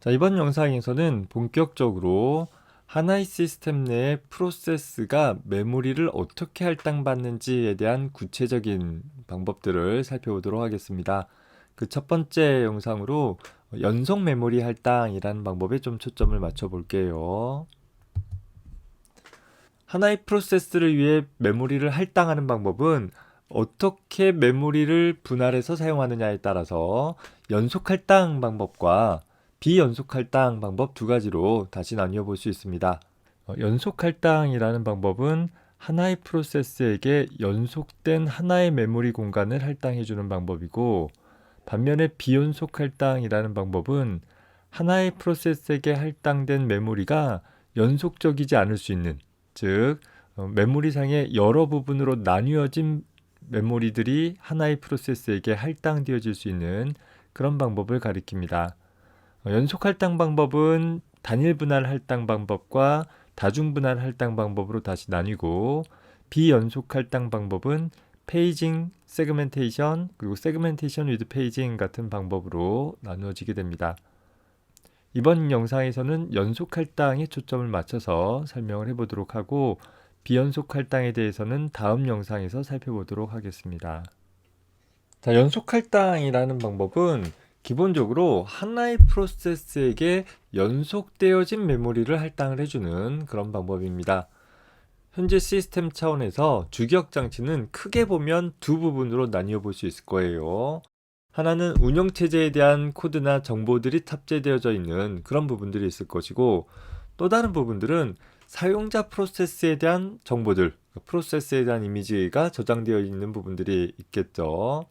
자, 이번 영상에서는 본격적으로 하나의 시스템 내 프로세스가 메모리를 어떻게 할당받는지에 대한 구체적인 방법들을 살펴보도록 하겠습니다. 그 첫 번째 영상으로 연속 메모리 할당이라는 방법에 좀 초점을 맞춰 볼게요. 하나의 프로세스를 위해 메모리를 할당하는 방법은 어떻게 메모리를 분할해서 사용하느냐에 따라서 연속 할당 방법과 비연속 할당 방법 두 가지로 다시 나뉘어 볼 수 있습니다. 연속 할당이라는 방법은 하나의 프로세스에게 연속된 하나의 메모리 공간을 할당해 주는 방법이고, 반면에 비연속 할당이라는 방법은 하나의 프로세스에게 할당된 메모리가 연속적이지 않을 수 있는, 즉 메모리상의 여러 부분으로 나뉘어진 메모리들이 하나의 프로세스에게 할당되어질 수 있는 그런 방법을 가리킵니다. 연속 할당 방법은 단일 분할 할당 방법과 다중 분할 할당 방법으로 다시 나뉘고, 비연속 할당 방법은 페이징, 세그멘테이션, 그리고 세그멘테이션 위드 페이징 같은 방법으로 나누어지게 됩니다. 이번 영상에서는 연속 할당에 초점을 맞춰서 설명을 해보도록 하고, 비연속 할당에 대해서는 다음 영상에서 살펴보도록 하겠습니다. 자, 연속 할당이라는 방법은 기본적으로 하나의 프로세스에게 연속되어진 메모리를 할당을 해주는 그런 방법입니다. 현재 시스템 차원에서 주기억 장치는 크게 보면 두 부분으로 나뉘어 볼 수 있을 거예요. 하나는 운영체제에 대한 코드나 정보들이 탑재되어져 있는 그런 부분들이 있을 것이고, 또 다른 부분들은 사용자 프로세스에 대한 정보들, 프로세스에 대한 이미지가 저장되어 있는 부분들이 있겠죠.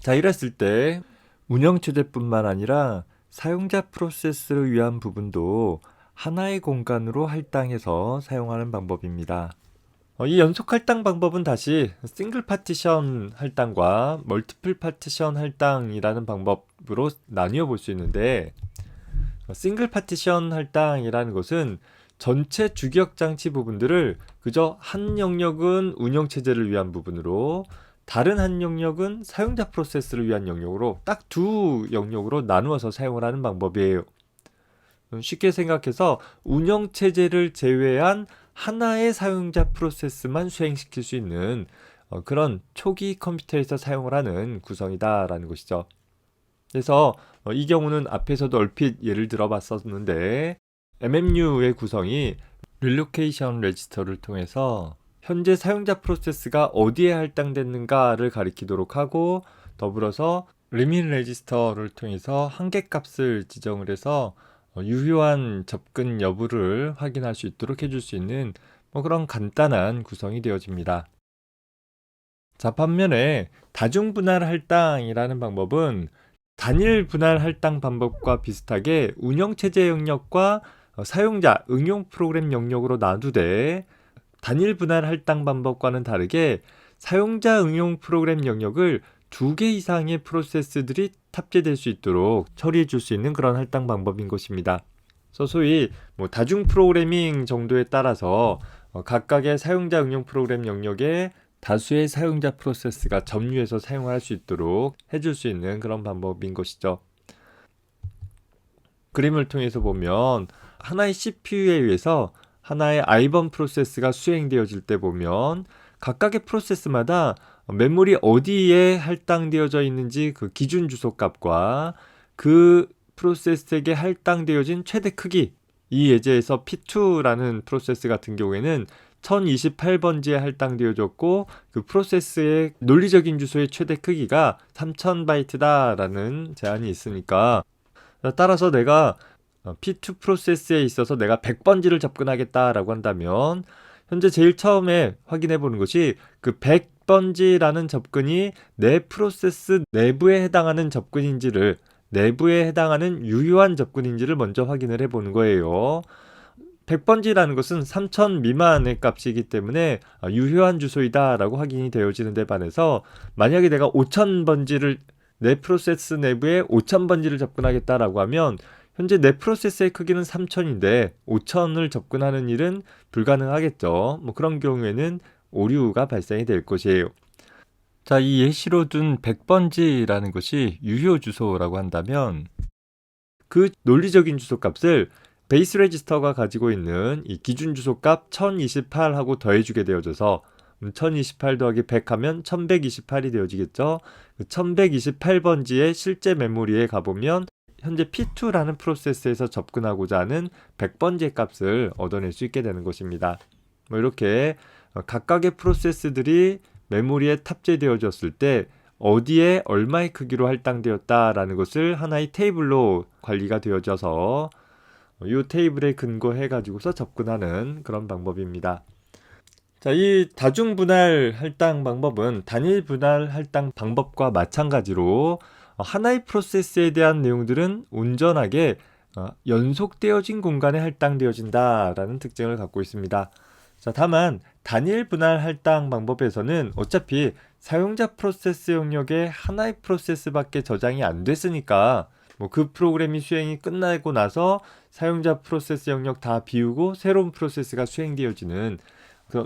자, 이랬을 때 운영체제뿐만 아니라 사용자 프로세스를 위한 부분도 하나의 공간으로 할당해서 사용하는 방법입니다. 이 연속 할당 방법은 다시 싱글 파티션 할당과 멀티플 파티션 할당이라는 방법으로 나뉘어 볼 수 있는데, 싱글 파티션 할당이라는 것은 전체 주기억 장치 부분들을 그저 한 영역은 운영체제를 위한 부분으로, 다른 한 영역은 사용자 프로세스를 위한 영역으로 딱 두 영역으로 나누어서 사용을 하는 방법이에요. 쉽게 생각해서 운영체제를 제외한 하나의 사용자 프로세스만 수행시킬 수 있는 그런 초기 컴퓨터에서 사용을 하는 구성이다라는 것이죠. 그래서 이 경우는 앞에서도 얼핏 예를 들어 봤었는데, MMU의 구성이 릴로케이션 레지스터를 통해서 현재 사용자 프로세스가 어디에 할당됐는가를 가리키도록 하고, 더불어서 리민 레지스터를 통해서 한계값을 지정을 해서 유효한 접근 여부를 확인할 수 있도록 해줄 수 있는 그런 간단한 구성이 되어집니다. 자, 반면에 다중분할 할당이라는 방법은 단일 분할 할당 방법과 비슷하게 운영체제 영역과 사용자 응용 프로그램 영역으로 나누되, 단일 분할 할당 방법과는 다르게 사용자 응용 프로그램 영역을 2개 이상의 프로세스들이 탑재될 수 있도록 처리해 줄 수 있는 그런 할당 방법인 것입니다. 소위 다중 프로그래밍 정도에 따라서 각각의 사용자 응용 프로그램 영역에 다수의 사용자 프로세스가 점유해서 사용할 수 있도록 해줄 수 있는 그런 방법인 것이죠. 그림을 통해서 보면 하나의 CPU에 의해서 하나의 아이번 프로세스가 수행되어질 때 보면 각각의 프로세스마다 메모리 어디에 할당되어져 있는지 그 기준 주소 값과 그 프로세스에게 할당되어진 최대 크기, 이 예제에서 P2라는 프로세스 같은 경우에는 1028번지에 할당되어졌고, 그 프로세스의 논리적인 주소의 최대 크기가 3000바이트다라는 제한이 있으니까, 따라서 내가 P2 프로세스에 있어서 내가 100번지를 접근하겠다라고 한다면, 현재 제일 처음에 확인해 보는 것이 그 100번지라는 접근이 내 프로세스 내부에 해당하는 접근인지를, 내부에 해당하는 유효한 접근인지를 먼저 확인을 해 보는 거예요. 100번지라는 것은 3000 미만의 값이기 때문에 유효한 주소이다 라고 확인이 되어지는 데 반해서, 만약에 내가 5000번지를, 내 프로세스 내부에 5000번지를 접근하겠다라고 하면 현재 내 프로세스의 크기는 3000인데 5000을 접근하는 일은 불가능하겠죠. 그런 경우에는 오류가 발생이 될 것이에요. 자, 이 예시로 둔 100번지라는 것이 유효 주소라고 한다면, 그 논리적인 주소값을 베이스 레지스터가 가지고 있는 이 기준 주소값 1028하고 더해주게 되어져서 1028 더하기 100 하면 1128이 되어지겠죠. 그 1128번지의 실제 메모리에 가보면 현재 P2라는 프로세스에서 접근하고자 하는 100번지의 값을 얻어낼 수 있게 되는 것입니다. 이렇게 각각의 프로세스들이 메모리에 탑재되어졌을 때 어디에 얼마의 크기로 할당되었다라는 것을 하나의 테이블로 관리가 되어져서 이 테이블에 근거해 가지고서 접근하는 그런 방법입니다. 자, 이 다중 분할 할당 방법은 단일 분할 할당 방법과 마찬가지로 하나의 프로세스에 대한 내용들은 온전하게 연속되어진 공간에 할당되어진다라는 특징을 갖고 있습니다. 자, 다만 단일 분할 할당 방법에서는 어차피 사용자 프로세스 영역에 하나의 프로세스밖에 저장이 안 됐으니까 그 프로그램이 수행이 끝나고 나서 사용자 프로세스 영역 다 비우고 새로운 프로세스가 수행되어지는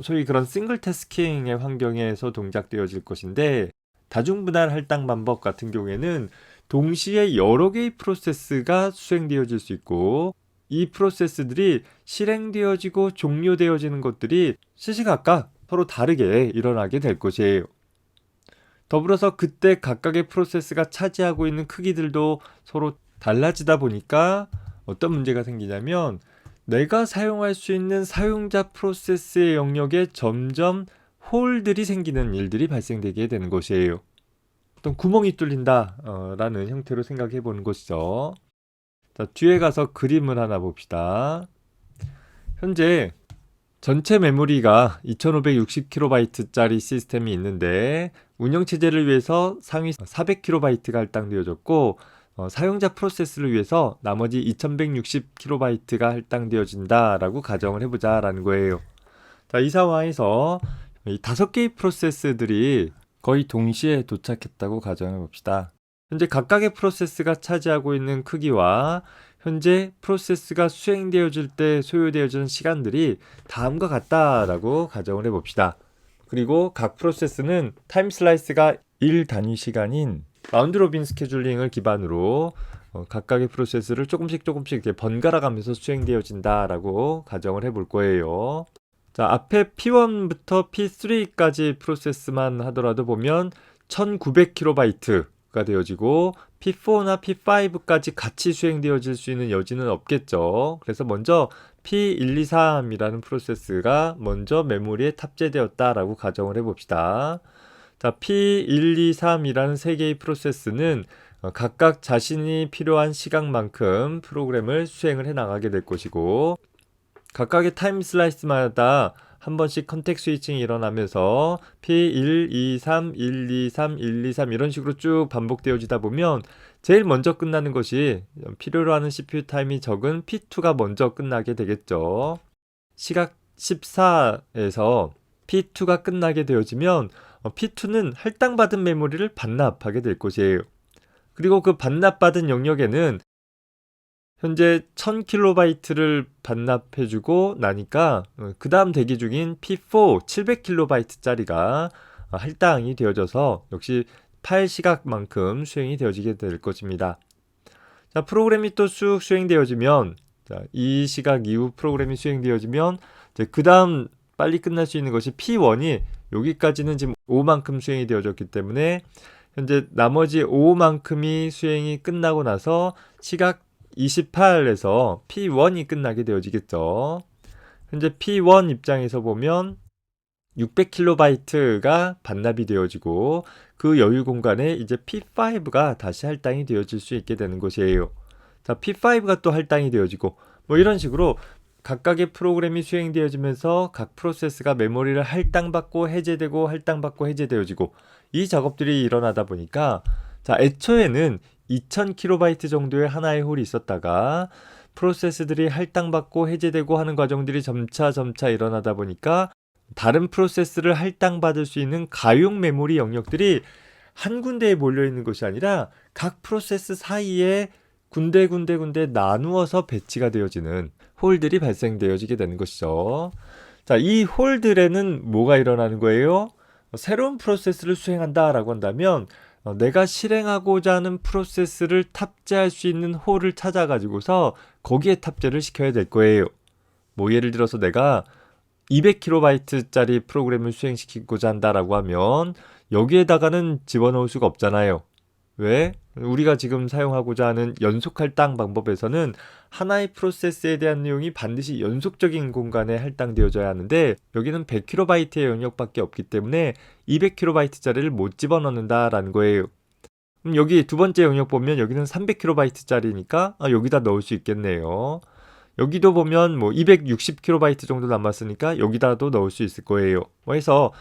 소위 그런 싱글 태스킹의 환경에서 동작되어질 것인데, 다중분할 할당 방법 같은 경우에는 동시에 여러 개의 프로세스가 수행되어질 수 있고 이 프로세스들이 실행되어지고 종료되어지는 것들이 시시각각 서로 다르게 일어나게 될 것이에요. 더불어서 그때 각각의 프로세스가 차지하고 있는 크기들도 서로 달라지다 보니까 어떤 문제가 생기냐면 내가 사용할 수 있는 사용자 프로세스의 영역에 점점 홀들이 생기는 일들이 발생되게 되는 것이에요. 어떤 구멍이 뚫린다 라는 형태로 생각해 보는 것이죠. 자, 뒤에 가서 그림을 하나 봅시다. 현재 전체 메모리가 2560KB 짜리 시스템이 있는데 운영체제를 위해서 상위 400KB가 할당되어졌고 사용자 프로세스를 위해서 나머지 2160KB가 할당되어진다라고 가정을 해보자라는 거예요. 자, 이 상황에서 이 5개의 프로세스들이 거의 동시에 도착했다고 가정해 봅시다. 현재 각각의 프로세스가 차지하고 있는 크기와 현재 프로세스가 수행되어질 때 소요되어지는 시간들이 다음과 같다라고 가정을 해봅시다. 그리고 각 프로세스는 타임 슬라이스가 1단위 시간인 라운드 로빈 스케줄링을 기반으로 각각의 프로세스를 조금씩 이렇게 번갈아 가면서 수행되어진다라고 가정을 해볼 거예요. 자, 앞에 P1부터 P3까지 프로세스만 하더라도 보면 1900KB가 되어지고 P4나 P5까지 같이 수행되어질 수 있는 여지는 없겠죠. 그래서 먼저 P123이라는 프로세스가 먼저 메모리에 탑재되었다라고 가정을 해봅시다. 자, P123이라는 세 개의 프로세스는 각각 자신이 필요한 시간만큼 프로그램을 수행을 해 나가게 될 것이고 각각의 타임 슬라이스마다 한 번씩 컨텍 스위칭이 일어나면서 P1, 2, 3, 1, 2, 3, 1, 2, 3 이런 식으로 쭉 반복되어지다 보면 제일 먼저 끝나는 것이 필요로 하는 CPU 타임이 적은 P2가 먼저 끝나게 되겠죠. 시각 14에서 P2가 끝나게 되어지면 P2는 할당받은 메모리를 반납하게 될 것이에요. 그리고 그 반납받은 영역에는 현재 1000KB를 반납해주고 나니까 그 다음 대기 중인 P4 700KB짜리가 할당이 되어져서 역시 파일 시각만큼 수행이 되어지게 될 것입니다. 자, 프로그램이 또 쑥 수행되어지면 이 시각 이후 프로그램이 수행되어지면 그 다음 빨리 끝날 수 있는 것이 P1이 여기까지는 지금 5만큼 수행이 되어졌기 때문에 현재 나머지 5만큼이 수행이 끝나고 나서 시각 28에서 P1이 끝나게 되어지겠죠. 현재 P1 입장에서 보면 600KB가 반납이 되어지고 그 여유 공간에 이제 P5가 다시 할당이 되어질 수 있게 되는 것이에요. 자, P5가 또 할당이 되어지고 이런 식으로 각각의 프로그램이 수행되어지면서 각 프로세스가 메모리를 할당받고 해제되고 할당받고 해제되어지고 이 작업들이 일어나다 보니까 자, 애초에는 2000KB 정도의 하나의 홀이 있었다가 프로세스들이 할당받고 해제되고 하는 과정들이 점차 일어나다 보니까 다른 프로세스를 할당받을 수 있는 가용 메모리 영역들이 한 군데에 몰려있는 것이 아니라 각 프로세스 사이에 군데 나누어서 배치가 되어지는 홀들이 발생되어지게 되는 것이죠. 자, 이 홀들에는 뭐가 일어나는 거예요? 새로운 프로세스를 수행한다라고 한다면 내가 실행하고자 하는 프로세스를 탑재할 수 있는 홀을 찾아가지고서 거기에 탑재를 시켜야 될 거예요. 뭐 예를 들어서 내가 200kb짜리 프로그램을 수행시키고자 한다라고 하면 여기에다가는 집어넣을 수가 없잖아요. 왜? 우리가 지금 사용하고자 하는 연속 할당 방법에서는 하나의 프로세스에 대한 내용이 반드시 연속적인 공간에 할당되어져야 하는데 여기는 100kb의 영역밖에 없기 때문에 200kb짜리를 못 집어넣는다라는 거예요. 여기 두 번째 영역 보면 여기는 300kb짜리니까 여기다 넣을 수 있겠네요. 여기도 보면 뭐 260kB 정도 남았으니까 여기다도 넣을 수 있을 거예요. 그래서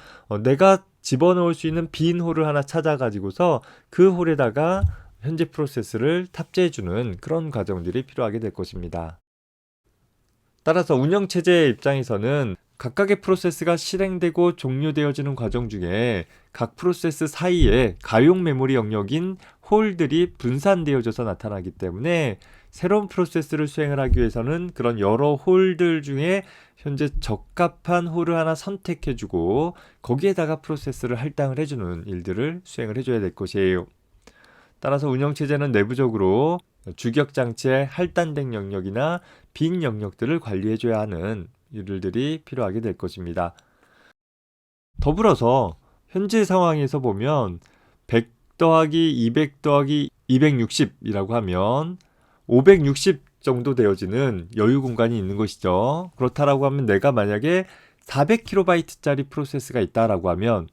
내가 집어넣을 수 있는 빈 홀을 하나 찾아가지고서 그 홀에다가 현재 프로세스를 탑재해주는 그런 과정들이 필요하게 될 것입니다. 따라서 운영체제의 입장에서는 각각의 프로세스가 실행되고 종료되어지는 과정 중에 각 프로세스 사이에 가용 메모리 영역인 홀들이 분산되어져서 나타나기 때문에 새로운 프로세스를 수행을 하기 위해서는 그런 여러 홀들 중에 현재 적합한 홀을 하나 선택해주고 거기에다가 프로세스를 할당을 해주는 일들을 수행을 해줘야 될 것이에요. 따라서 운영체제는 내부적으로 주격장치의 할당된 영역이나 빈 영역들을 관리해줘야 하는 일들이 필요하게 될 것입니다. 더불어서 현재 상황에서 보면 100 더하기 200 더하기 260이라고 하면 560 정도 되어지는 여유 공간이 있는 것이죠. 그렇다라고 하면 내가 만약에 400kb짜리 프로세스가 있다라고 하면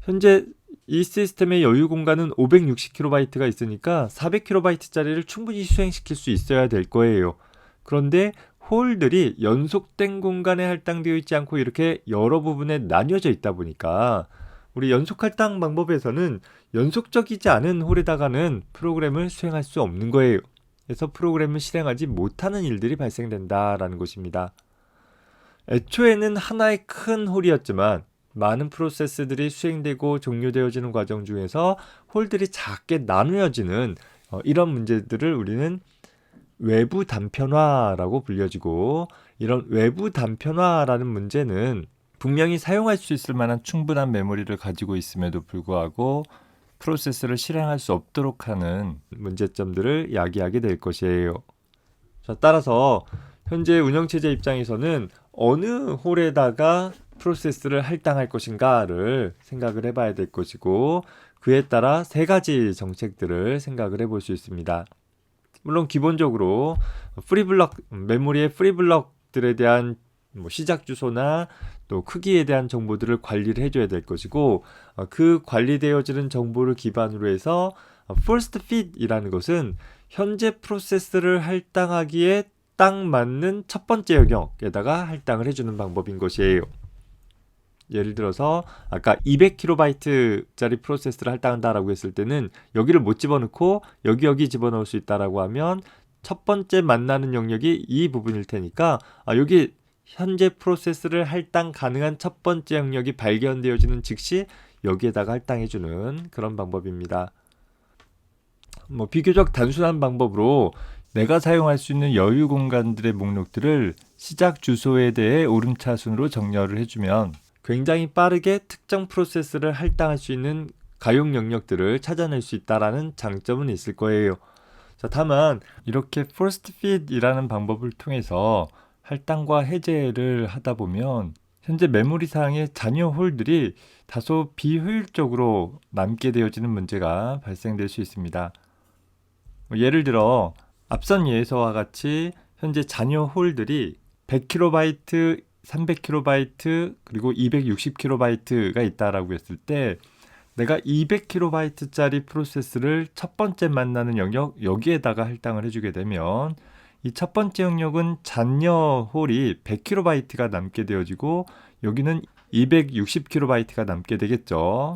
현재 이 시스템의 여유 공간은 560kb가 있으니까 400kb짜리를 충분히 수행시킬 수 있어야 될 거예요. 그런데 홀들이 연속된 공간에 할당되어 있지 않고 이렇게 여러 부분에 나뉘어져 있다 보니까 우리 연속 할당 방법에서는 연속적이지 않은 홀에다가는 프로그램을 수행할 수 없는 거예요. 그래서 프로그램을 실행하지 못하는 일들이 발생된다라는 것입니다. 애초에는 하나의 큰 홀이었지만 많은 프로세스들이 수행되고 종료되어지는 과정 중에서 홀들이 작게 나누어지는 이런 문제들을 우리는 외부 단편화라고 불려지고 이런 외부 단편화라는 문제는 분명히 사용할 수 있을 만한 충분한 메모리를 가지고 있음에도 불구하고 프로세스를 실행할 수 없도록 하는 문제점들을 야기하게 될 것이에요. 자, 따라서 현재 운영체제 입장에서는 어느 홀에다가 프로세스를 할당할 것인가를 생각을 해봐야 될 것이고 그에 따라 세 가지 정책들을 생각을 해볼 수 있습니다. 물론 기본적으로 프리블럭, 메모리의 프리블럭들에 대한 시작 주소나 또 크기에 대한 정보들을 관리를 해줘야 될 것이고 그 관리되어지는 정보를 기반으로 해서 first fit이라는 것은 현재 프로세스를 할당하기에 딱 맞는 첫 번째 영역에다가 할당을 해주는 방법인 것이에요. 예를 들어서 아까 200kb짜리 프로세스를 할당한다라고 했을 때는 여기를 못 집어넣고 여기 집어넣을 수 있다라고 하면 첫 번째 만나는 영역이 이 부분일 테니까 여기 현재 프로세스를 할당 가능한 첫 번째 영역이 발견되어지는 즉시 여기에다가 할당해주는 그런 방법입니다. 비교적 단순한 방법으로 내가 사용할 수 있는 여유 공간들의 목록들을 시작 주소에 대해 오름차순으로 정렬을 해주면 굉장히 빠르게 특정 프로세스를 할당할 수 있는 가용 영역들을 찾아낼 수 있다는 장점은 있을 거예요. 자, 다만 이렇게 first fit이라는 방법을 통해서 할당과 해제를 하다 보면 현재 메모리상의 잔여 홀들이 다소 비효율적으로 남게 되어지는 문제가 발생될 수 있습니다. 예를 들어 앞선 예에서와 같이 현재 잔여 홀들이 100KB, 300KB 그리고 260KB가 있다라고 했을 때 내가 200KB짜리 프로세스를 첫 번째 만나는 영역 여기에다가 할당을 해주게 되면 이 첫 번째 영역은 잔여 홀이 100KB가 남게 되어지고 여기는 260KB가 남게 되겠죠.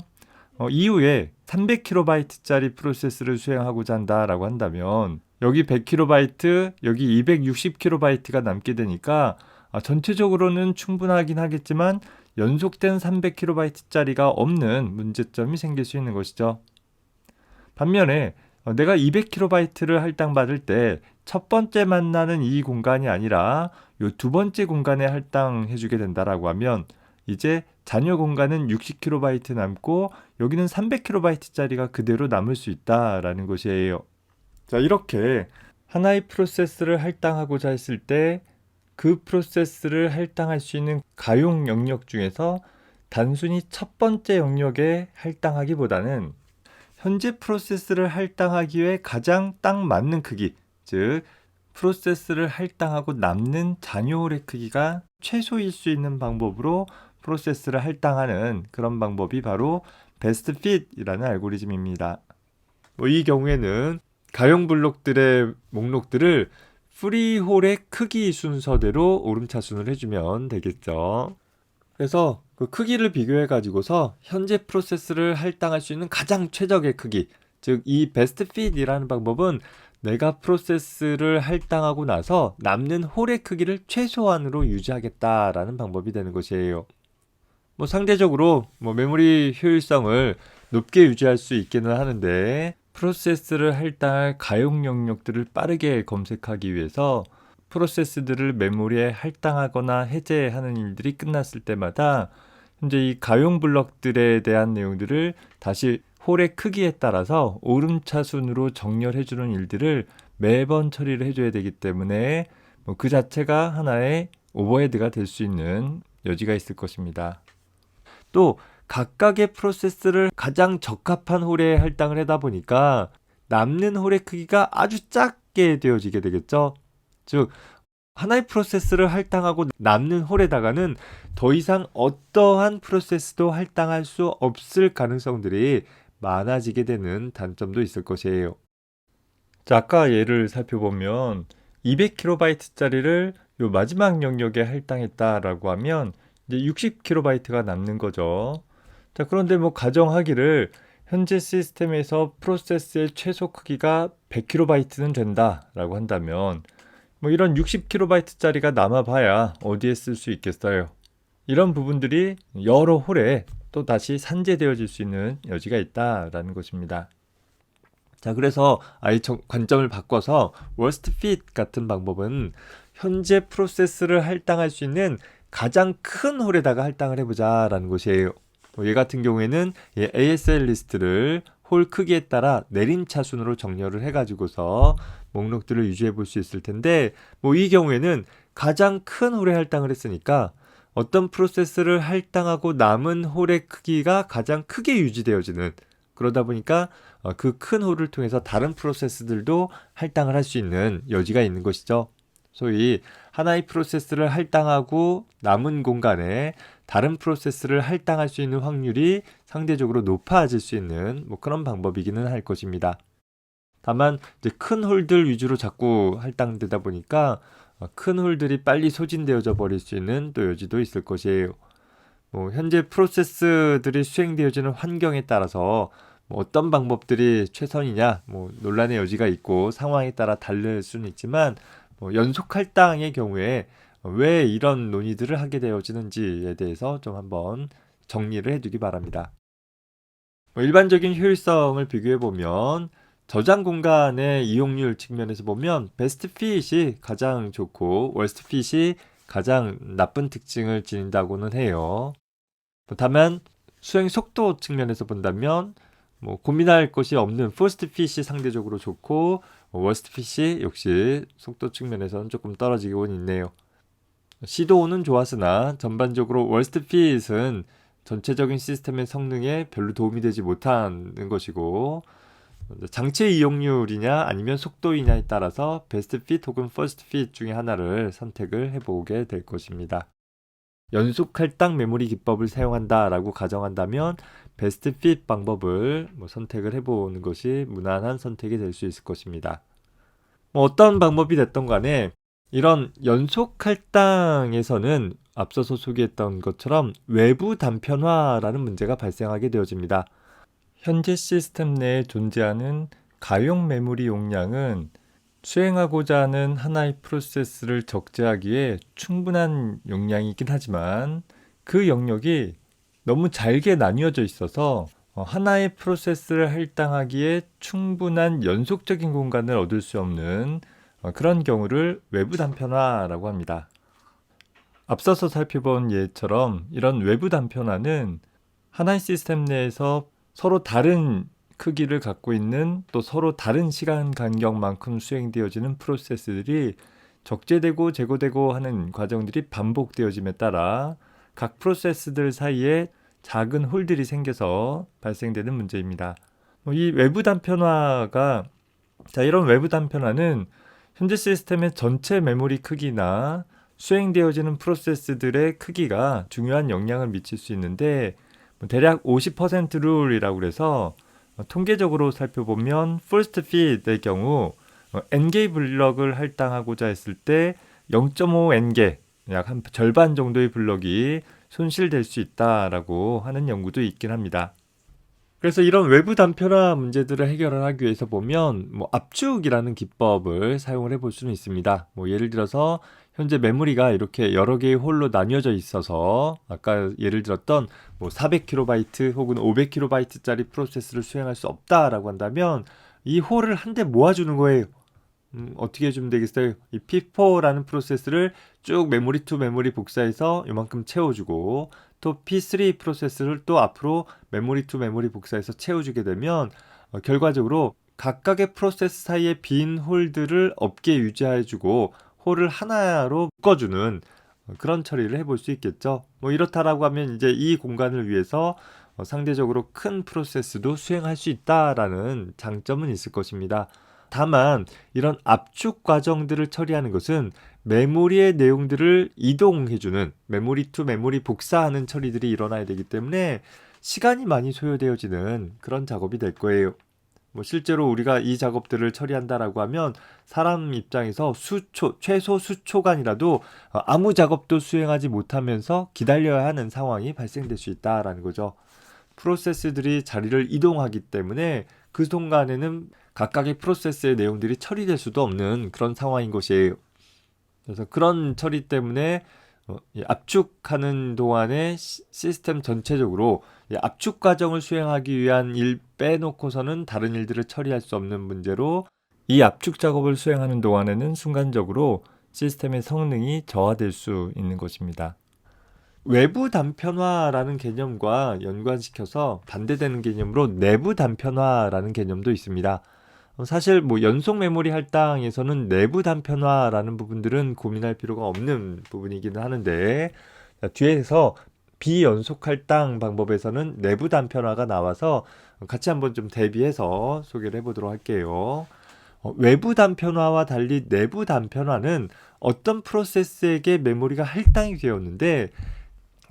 이후에 300KB짜리 프로세스를 수행하고자 한다라고 한다면 여기 100KB, 여기 260KB가 남게 되니까 전체적으로는 충분하긴 하겠지만 연속된 300KB짜리가 없는 문제점이 생길 수 있는 것이죠. 반면에 내가 200KB를 할당받을 때 첫 번째 만나는 이 공간이 아니라 이 두 번째 공간에 할당해주게 된다라고 하면 이제 잔여 공간은 60KB 남고 여기는 300KB짜리가 그대로 남을 수 있다라는 것이에요. 자, 이렇게 하나의 프로세스를 할당하고자 했을 때 그 프로세스를 할당할 수 있는 가용 영역 중에서 단순히 첫 번째 영역에 할당하기보다는 현재 프로세스를 할당하기 위해 가장 딱 맞는 크기, 즉 프로세스를 할당하고 남는 잔여홀의 크기가 최소일 수 있는 방법으로 프로세스를 할당하는 그런 방법이 바로 베스트 핏이라는 알고리즘입니다. 이 경우에는 가용 블록들의 목록들을 프리홀의 크기 순서대로 오름차순을 해주면 되겠죠. 그래서 그 크기를 비교해 가지고서 현재 프로세스를 할당할 수 있는 가장 최적의 크기, 즉 이 베스트 핏이라는 방법은 내가 프로세스를 할당하고 나서 남는 홀의 크기를 최소한으로 유지하겠다라는 방법이 되는 것이에요. 상대적으로 메모리 효율성을 높게 유지할 수 있기는 하는데 프로세스를 할당할 가용 영역들을 빠르게 검색하기 위해서 프로세스들을 메모리에 할당하거나 해제하는 일들이 끝났을 때마다 현재 이 가용 블럭들에 대한 내용들을 다시 홀의 크기에 따라서 오름차순으로 정렬해주는 일들을 매번 처리를 해줘야 되기 때문에 그 자체가 하나의 오버헤드가 될 수 있는 여지가 있을 것입니다. 또 각각의 프로세스를 가장 적합한 홀에 할당을 하다 보니까 남는 홀의 크기가 아주 작게 되어지게 되겠죠. 즉 하나의 프로세스를 할당하고 남는 홀에다가는 더 이상 어떠한 프로세스도 할당할 수 없을 가능성들이 많아지게 되는 단점도 있을 것이에요. 자, 아까 예를 살펴보면 200KB짜리를 요 마지막 영역에 할당했다라고 하면 이제 60KB가 남는 거죠. 자, 그런데 가정하기를 현재 시스템에서 프로세스의 최소 크기가 100KB는 된다라고 한다면 이런 60KB짜리가 남아봐야 어디에 쓸 수 있겠어요. 이런 부분들이 여러 홀에 또 다시 산재되어질 수 있는 여지가 있다라는 것입니다. 자, 그래서 아예 관점을 바꿔서 worst fit 같은 방법은 현재 프로세스를 할당할 수 있는 가장 큰 홀에다가 할당을 해보자라는 것이에요. 얘 같은 경우에는 ASL 리스트를 홀 크기에 따라 내림차순으로 정렬을 해가지고서 목록들을 유지해 볼 수 있을 텐데 이 경우에는 가장 큰 홀에 할당을 했으니까 어떤 프로세스를 할당하고 남은 홀의 크기가 가장 크게 유지되어지는, 그러다 보니까 그 큰 홀을 통해서 다른 프로세스들도 할당을 할 수 있는 여지가 있는 것이죠. 소위 하나의 프로세스를 할당하고 남은 공간에 다른 프로세스를 할당할 수 있는 확률이 상대적으로 높아질 수 있는 그런 방법이기는 할 것입니다. 다만 이제 큰 홀들 위주로 자꾸 할당되다 보니까 큰 홀들이 빨리 소진되어져 버릴 수 있는 또 여지도 있을 것이에요. 현재 프로세스들이 수행되어지는 환경에 따라서 어떤 방법들이 최선이냐 논란의 여지가 있고 상황에 따라 다를 수는 있지만 연속 할당의 경우에 왜 이런 논의들을 하게 되어지는지에 대해서 좀 한번 정리를 해두기 바랍니다. 일반적인 효율성을 비교해보면 저장 공간의 이용률 측면에서 보면 베스트 핏이 가장 좋고 월스트 핏이 가장 나쁜 특징을 지닌다고는 해요. 다만 수행 속도 측면에서 본다면 고민할 것이 없는 퍼스트 핏이 상대적으로 좋고 월스트 핏이 역시 속도 측면에서는 조금 떨어지고 있네요. 시도는 좋았으나 전반적으로 월스트 핏은 전체적인 시스템의 성능에 별로 도움이 되지 못하는 것이고 장치 이용률이냐 아니면 속도이냐에 따라서 베스트 핏 혹은 퍼스트 핏 중에 하나를 선택을 해보게 될 것입니다. 연속 할당 메모리 기법을 사용한다라고 가정한다면 베스트 핏 방법을 선택을 해보는 것이 무난한 선택이 될 수 있을 것입니다. 어떤 방법이 됐던 간에 이런 연속 할당에서는 앞서서 소개했던 것처럼 외부 단편화라는 문제가 발생하게 되어집니다. 현재 시스템 내에 존재하는 가용 메모리 용량은 수행하고자 하는 하나의 프로세스를 적재하기에 충분한 용량이긴 하지만 그 영역이 너무 잘게 나뉘어져 있어서 하나의 프로세스를 할당하기에 충분한 연속적인 공간을 얻을 수 없는 그런 경우를 외부 단편화라고 합니다. 앞서서 살펴본 예처럼 이런 외부 단편화는 하나의 시스템 내에서 서로 다른 크기를 갖고 있는 또 서로 다른 시간 간격만큼 수행되어지는 프로세스들이 적재되고 제거되고 하는 과정들이 반복되어짐에 따라 각 프로세스들 사이에 작은 홀들이 생겨서 발생되는 문제입니다. 이 외부 단편화가 이런 외부 단편화는 현재 시스템의 전체 메모리 크기나 수행되어지는 프로세스들의 크기가 중요한 영향을 미칠 수 있는데 대략 50% 룰이라고 그래서 통계적으로 살펴보면 first feed의 경우 n개의 블럭을 할당하고자 했을 때 0.5 n개, 약 한 절반 정도의 블럭이 손실될 수 있다라고 하는 연구도 있긴 합니다. 그래서 이런 외부 단편화 문제들을 해결을 하기 위해서 보면 압축이라는 기법을 사용을 해볼 수는 있습니다. 예를 들어서 현재 메모리가 이렇게 여러 개의 홀로 나뉘어져 있어서 아까 예를 들었던 400KB 혹은 500KB짜리 프로세스를 수행할 수 없다라고 한다면 이 홀을 한데 모아주는 거예요. 어떻게 해주면 되겠어요? 이 P4라는 프로세스를 쭉 메모리 투 메모리 복사해서 이만큼 채워주고 또 P3 프로세스를 또 앞으로 메모리 투 메모리 복사해서 채워주게 되면 결과적으로 각각의 프로세스 사이에 빈 홀들을 없게 유지해주고 홀을 하나로 묶어주는 그런 처리를 해볼 수 있겠죠. 이렇다라고 하면 이제 이 공간을 위해서 상대적으로 큰 프로세스도 수행할 수 있다라는 장점은 있을 것입니다. 다만 이런 압축 과정들을 처리하는 것은 메모리의 내용들을 이동해주는 메모리 투 메모리 복사하는 처리들이 일어나야 되기 때문에 시간이 많이 소요되어지는 그런 작업이 될 거예요. 실제로 우리가 이 작업들을 처리한다라고 하면 사람 입장에서 최소 수초간이라도 아무 작업도 수행하지 못하면서 기다려야 하는 상황이 발생될 수 있다라는 거죠. 프로세스들이 자리를 이동하기 때문에 그 순간에는 각각의 프로세스의 내용들이 처리될 수도 없는 그런 상황인 것이에요. 그래서 그런 처리 때문에 압축하는 동안에 시스템 전체적으로 압축 과정을 수행하기 위한 일 빼놓고서는 다른 일들을 처리할 수 없는 문제로 이 압축 작업을 수행하는 동안에는 순간적으로 시스템의 성능이 저하될 수 있는 것입니다. 외부 단편화라는 개념과 연관시켜서 반대되는 개념으로 내부 단편화라는 개념도 있습니다. 사실 연속 메모리 할당에서는 내부 단편화라는 부분들은 고민할 필요가 없는 부분이기는 하는데 뒤에서 비연속 할당 방법에서는 내부 단편화가 나와서 같이 한번 좀 대비해서 소개를 해보도록 할게요. 외부 단편화와 달리 내부 단편화는 어떤 프로세스에게 메모리가 할당이 되었는데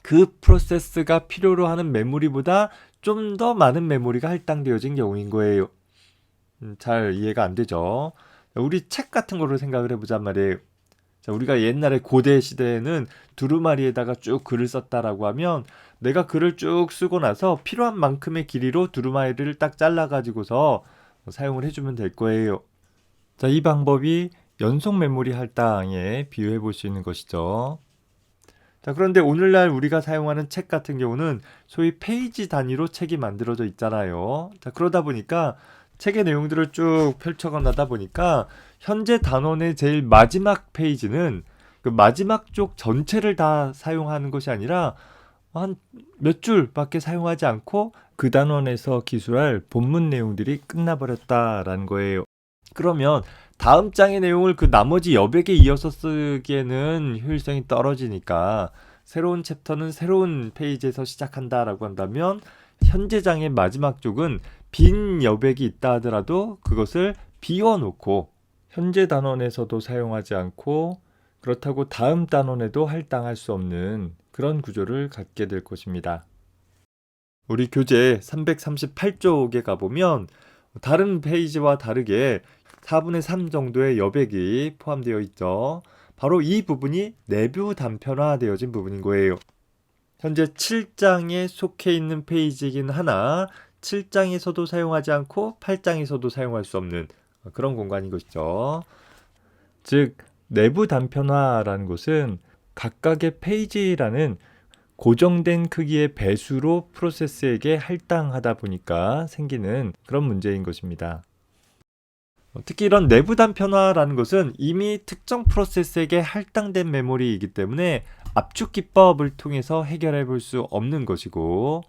그 프로세스가 필요로 하는 메모리보다 좀 더 많은 메모리가 할당되어진 경우인 거예요. 잘 이해가 안 되죠. 우리 책 같은 거를 생각을 해보자 말이에요. 우리가 옛날에 고대 시대에는 두루마리에다가 쭉 글을 썼다라고 하면 내가 글을 쭉 쓰고 나서 필요한 만큼의 길이로 두루마리를 딱 잘라가지고서 사용을 해주면 될 거예요. 이 방법이 연속 메모리 할당에 비유해 볼 수 있는 것이죠. 그런데 오늘날 우리가 사용하는 책 같은 경우는 소위 페이지 단위로 책이 만들어져 있잖아요. 그러다 보니까 책의 내용들을 쭉 펼쳐가다 보니까 현재 단원의 제일 마지막 페이지는 그 마지막 쪽 전체를 다 사용하는 것이 아니라 한 몇 줄밖에 사용하지 않고 그 단원에서 기술할 본문 내용들이 끝나버렸다라는 거예요. 그러면 다음 장의 내용을 그 나머지 여백에 이어서 쓰기에는 효율성이 떨어지니까 새로운 챕터는 새로운 페이지에서 시작한다라고 한다면 현재 장의 마지막 쪽은 빈 여백이 있다 하더라도 그것을 비워놓고 현재 단원에서도 사용하지 않고 그렇다고 다음 단원에도 할당할 수 없는 그런 구조를 갖게 될 것입니다. 우리 교재 338쪽에 가보면 다른 페이지와 다르게 4분의 3 정도의 여백이 포함되어 있죠. 바로 이 부분이 내부 단편화되어진 부분인 거예요. 현재 7장에 속해 있는 페이지이긴 하나 7장에서도 사용하지 않고 8장에서도 사용할 수 없는 그런 공간인 것이죠. 즉 내부 단편화라는 것은 각각의 페이지라는 고정된 크기의 배수로 프로세스에게 할당하다 보니까 생기는 그런 문제인 것입니다. 특히 이런 내부 단편화라는 것은 이미 특정 프로세스에게 할당된 메모리이기 때문에 압축 기법을 통해서 해결해 볼 수 없는 것이고,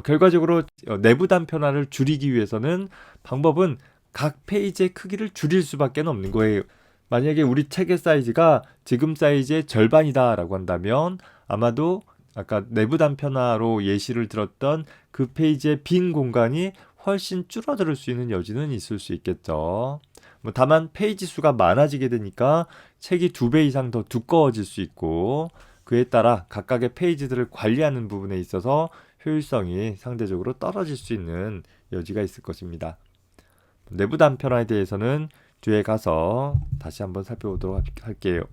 결과적으로 내부 단편화를 줄이기 위해서는 방법은 각 페이지의 크기를 줄일 수밖에 없는 거예요. 만약에 우리 책의 사이즈가 지금 사이즈의 절반이다라고 한다면 아마도 아까 내부 단편화로 예시를 들었던 그 페이지의 빈 공간이 훨씬 줄어들 수 있는 여지는 있을 수 있겠죠. 다만 페이지 수가 많아지게 되니까 책이 2배 이상 더 두꺼워질 수 있고, 그에 따라 각각의 페이지들을 관리하는 부분에 있어서 효율성이 상대적으로 떨어질 수 있는 여지가 있을 것입니다. 내부 단편화에 대해서는 뒤에 가서 다시 한번 살펴보도록 할게요.